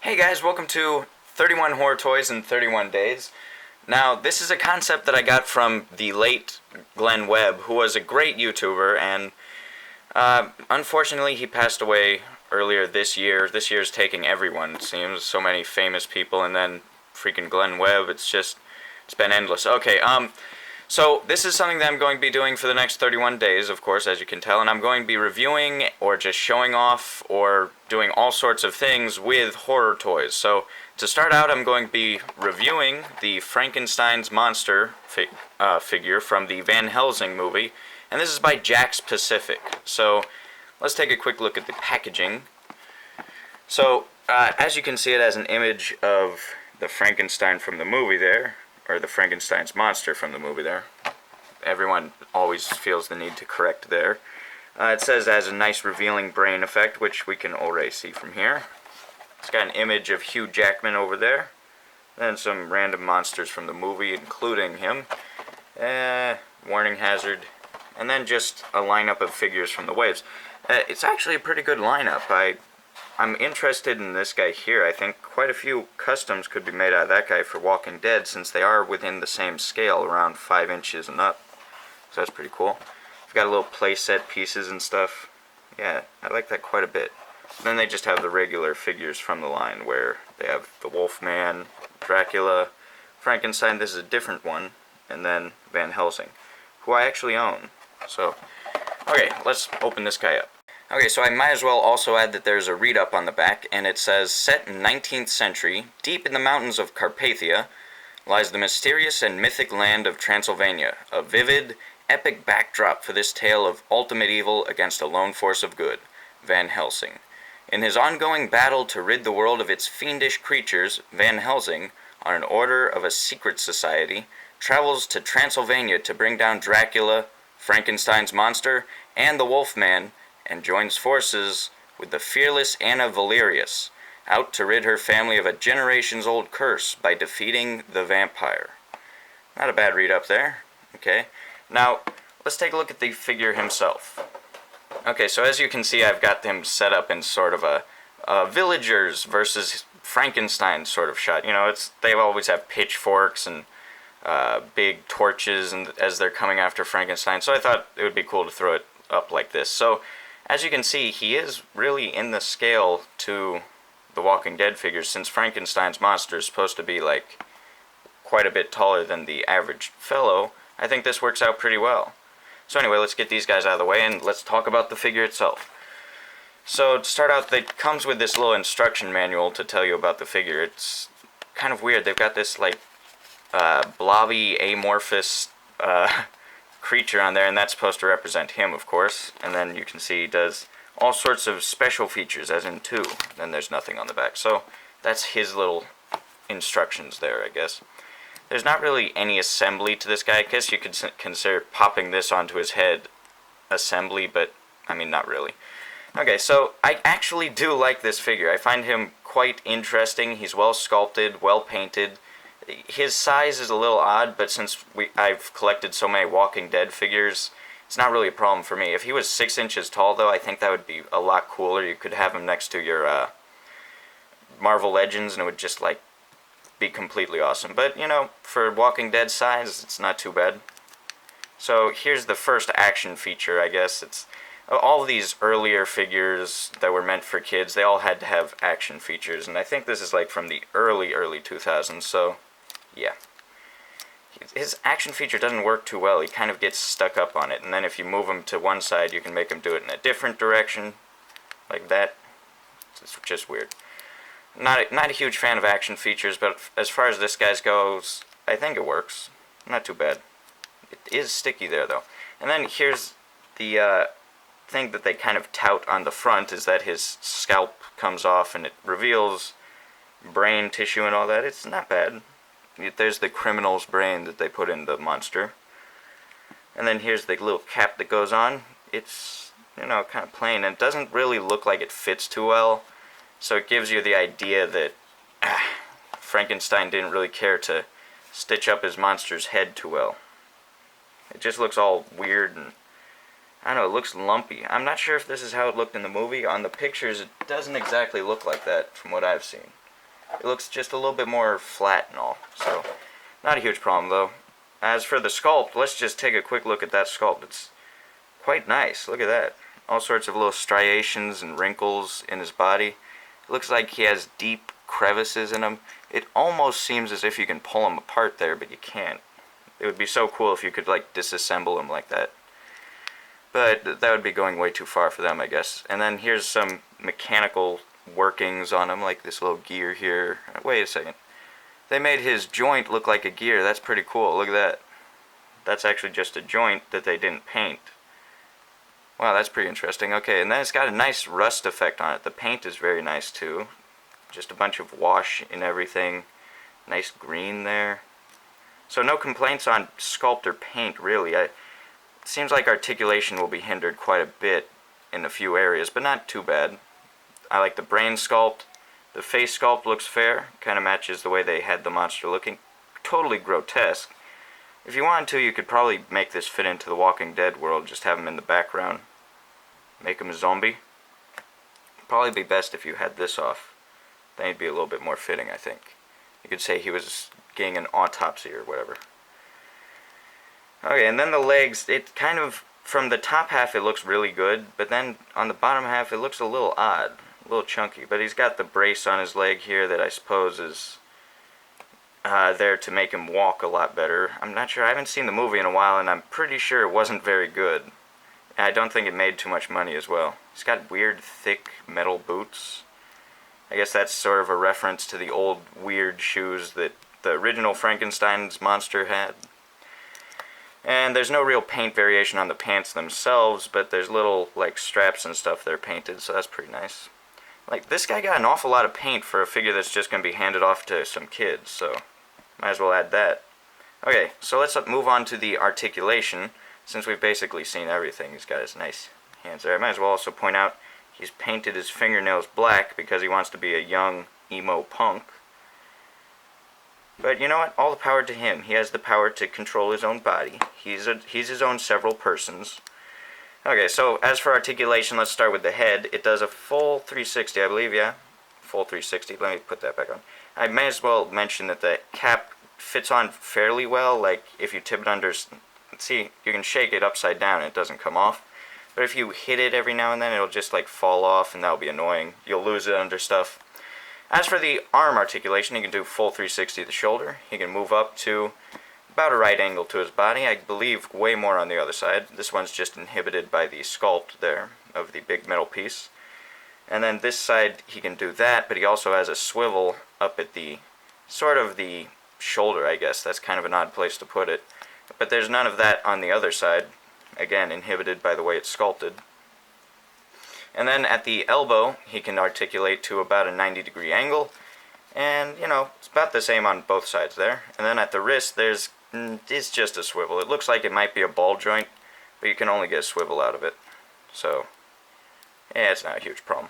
Hey guys, welcome to 31 Horror Toys in 31 Days. Now, this is a concept that I got from the late Glenn Webb, who was a great YouTuber, and unfortunately he passed away earlier this year. This year's taking everyone, it seems. So many famous people, and then freaking Glenn Webb. It's been endless. Okay, so this is something that I'm going to be doing for the next 31 days, of course, as you can tell, and I'm going to be reviewing or just showing off or doing all sorts of things with horror toys. So to start out, I'm going to be reviewing the Frankenstein's monster figure from the Van Helsing movie, and this is by Jakks Pacific. So let's take a quick look at the packaging. So as you can see, it has an image of the Frankenstein from the movie there, or the Frankenstein's monster from the movie there. Everyone always feels the need to correct there. It says it has a nice revealing brain effect, which we can already see from here. It's got an image of Hugh Jackman over there. Then some random monsters from the movie, including him. Warning hazard. And then just a lineup of figures from the waves. It's actually a pretty good lineup. I'm interested in this guy here. I think quite a few customs could be made out of that guy for Walking Dead, since they are within the same scale, around 5 inches and up. So that's pretty cool. We've got a little playset pieces and stuff. Yeah, I like that quite a bit. And then they just have the regular figures from the line, where they have the Wolfman, Dracula, Frankenstein, this is a different one, and then Van Helsing, who I actually own. So, okay, let's open this guy up. Okay, so I might as well also add that there's a read-up on the back, and it says, set in 19th century, deep in the mountains of Carpathia, lies the mysterious and mythic land of Transylvania, a vivid, epic backdrop for this tale of ultimate evil against a lone force of good, Van Helsing. In his ongoing battle to rid the world of its fiendish creatures, Van Helsing, on an order of a secret society, travels to Transylvania to bring down Dracula, Frankenstein's monster, and the Wolfman, and joins forces with the fearless Anna Valerius, out to rid her family of a generations-old curse by defeating the vampire. Not a bad read-up there. Okay, now let's take a look at the figure himself. Okay, so as you can see, I've got them set up in sort of a villagers versus Frankenstein sort of shot. You know, they always have pitchforks and big torches and as they're coming after Frankenstein, so I thought it would be cool to throw it up like this. So as you can see, he is really in the scale to the Walking Dead figures, since Frankenstein's monster is supposed to be like quite a bit taller than the average fellow. I think this works out pretty well. So anyway, let's get these guys out of the way and let's talk about the figure itself. So to start out, it comes with this little instruction manual to tell you about the figure. It's kind of weird. They've got this like blobby, amorphous creature on there, and that's supposed to represent him, of course. And then you can see he does all sorts of special features, as in 2. Then there's nothing on the back. So that's his little instructions there, I guess. There's not really any assembly to this guy. I guess you could consider popping this onto his head assembly, but I mean, not really. Okay, so I actually do like this figure. I find him quite interesting. He's well sculpted, well painted. His size is a little odd, but since I've collected so many Walking Dead figures, it's not really a problem for me. If he was 6 inches tall, though, I think that would be a lot cooler. You could have him next to your Marvel Legends, and it would just, like, be completely awesome. But, you know, for Walking Dead size, it's not too bad. So here's the first action feature, I guess. It's all of these earlier figures that were meant for kids, they all had to have action features, and I think this is, like, from the early 2000s, so yeah. His action feature doesn't work too well. He kind of gets stuck up on it, and then if you move him to one side, you can make him do it in a different direction, like that. It's just weird. Not a huge fan of action features, but as far as this guy goes, I think it works. Not too bad. It is sticky there, though. And then here's the thing that they kind of tout on the front, is that his scalp comes off and it reveals brain tissue and all that. It's not bad. There's the criminal's brain that they put in the monster. And then here's the little cap that goes on. It's, you know, kind of plain, and it doesn't really look like it fits too well. So it gives you the idea that Frankenstein didn't really care to stitch up his monster's head too well. It just looks all weird and, I don't know, it looks lumpy. I'm not sure if this is how it looked in the movie. On the pictures, it doesn't exactly look like that from what I've seen. It looks just a little bit more flat and all. So, not a huge problem though. As for the sculpt, let's just take a quick look at that sculpt. It's quite nice. Look at that. All sorts of little striations and wrinkles in his body. It looks like he has deep crevices in him. It almost seems as if you can pull him apart there, but you can't. It would be so cool if you could like disassemble him like that. But that would be going way too far for them, I guess. And then here's some mechanical workings on him, like this little gear here. Wait a second. They made his joint look like a gear. That's pretty cool. Look at that. That's actually just a joint that they didn't paint. Wow, that's pretty interesting. Okay, and then it's got a nice rust effect on it. The paint is very nice too. Just a bunch of wash in everything. Nice green there. So no complaints on sculpt or paint, really. It seems like articulation will be hindered quite a bit in a few areas, but not too bad. I like the brain sculpt. The face sculpt looks fair. Kind of matches the way they had the monster looking. Totally grotesque. If you wanted to, you could probably make this fit into the Walking Dead world. Just have him in the background. Make him a zombie. Probably be best if you had this off. Then he'd be a little bit more fitting, I think. You could say he was getting an autopsy or whatever. Okay, and then the legs, it kind of, from the top half it looks really good, but then on the bottom half it looks a little odd, a little chunky. But he's got the brace on his leg here that I suppose is there to make him walk a lot better. I'm not sure, I haven't seen the movie in a while, and I'm pretty sure it wasn't very good. And I don't think it made too much money as well. He's got weird, thick metal boots. I guess that's sort of a reference to the old weird shoes that the original Frankenstein's monster had. And there's no real paint variation on the pants themselves, but there's little like straps and stuff that are painted, so that's pretty nice. Like, this guy got an awful lot of paint for a figure that's just going to be handed off to some kids, so might as well add that. Okay, so let's move on to the articulation, since we've basically seen everything. He's got his nice hands there. I might as well also point out he's painted his fingernails black because he wants to be a young emo punk. But you know what? All the power to him. He has the power to control his own body. He's his own several persons. Okay, so as for articulation, let's start with the head. It does a full 360, I believe, yeah? Full 360. Let me put that back on. I may as well mention that the cap fits on fairly well. Like, if you tip it under... See, you can shake it upside down and it doesn't come off. But if you hit it every now and then, it'll just, like, fall off, and that'll be annoying. You'll lose it under stuff. As for the arm articulation, he can do full 360 the shoulder. He can move up to about a right angle to his body. I believe way more on the other side. This one's just inhibited by the sculpt there of the big metal piece. And then this side, he can do that, but he also has a swivel up at the, sort of the shoulder, I guess. That's kind of an odd place to put it. But there's none of that on the other side. Again, inhibited by the way it's sculpted. And then at the elbow, he can articulate to about a 90-degree angle. And, you know, it's about the same on both sides there. And then at the wrist, it's just a swivel. It looks like it might be a ball joint, but you can only get a swivel out of it. So, yeah, it's not a huge problem.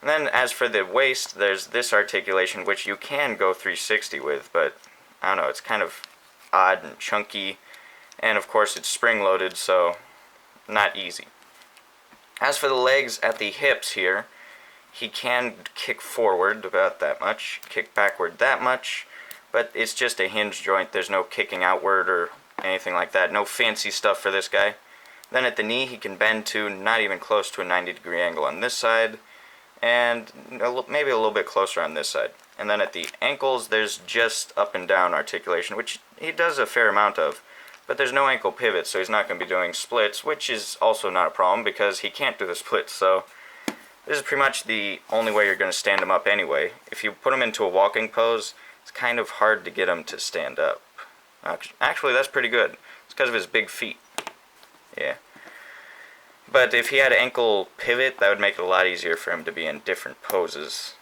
And then as for the waist, there's this articulation, which you can go 360 with, but, I don't know, it's kind of odd and chunky. And, of course, it's spring-loaded, so not easy. As for the legs at the hips here, he can kick forward about that much, kick backward that much, but it's just a hinge joint. There's no kicking outward or anything like that. No fancy stuff for this guy. Then at the knee, he can bend to not even close to a 90-degree angle on this side, and maybe a little bit closer on this side. And then at the ankles, there's just up and down articulation, which he does a fair amount of. But there's no ankle pivot, so he's not going to be doing splits, which is also not a problem because he can't do the splits. So this is pretty much the only way you're going to stand him up anyway. If you put him into a walking pose, it's kind of hard to get him to stand up. Actually, that's pretty good. It's because of his big feet. Yeah. But if he had an ankle pivot, that would make it a lot easier for him to be in different poses.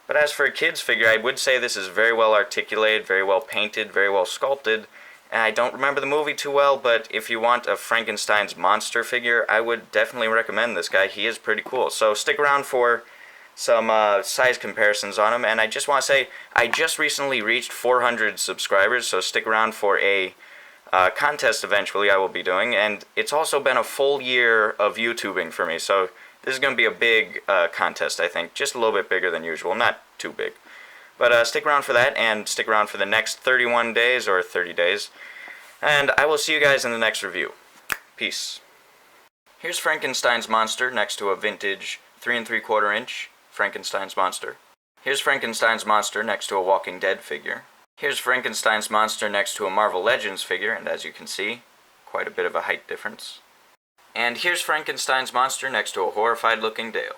But as for a kid's figure, I would say this is very well articulated, very well painted, very well sculpted. And I don't remember the movie too well, but if you want a Frankenstein's monster figure, I would definitely recommend this guy. He is pretty cool. So stick around for some size comparisons on him. And I just want to say, I just recently reached 400 subscribers, so stick around for a contest eventually I will be doing. And it's also been a full year of YouTubing for me, so this is going to be a big contest, I think. Just a little bit bigger than usual, not too big. But stick around for that, and stick around for the next 31 days, or 30 days. And I will see you guys in the next review. Peace. Here's Frankenstein's monster next to a vintage 3 3/4 inch Frankenstein's monster. Here's Frankenstein's monster next to a Walking Dead figure. Here's Frankenstein's monster next to a Marvel Legends figure, and as you can see, quite a bit of a height difference. And here's Frankenstein's monster next to a horrified looking Dale.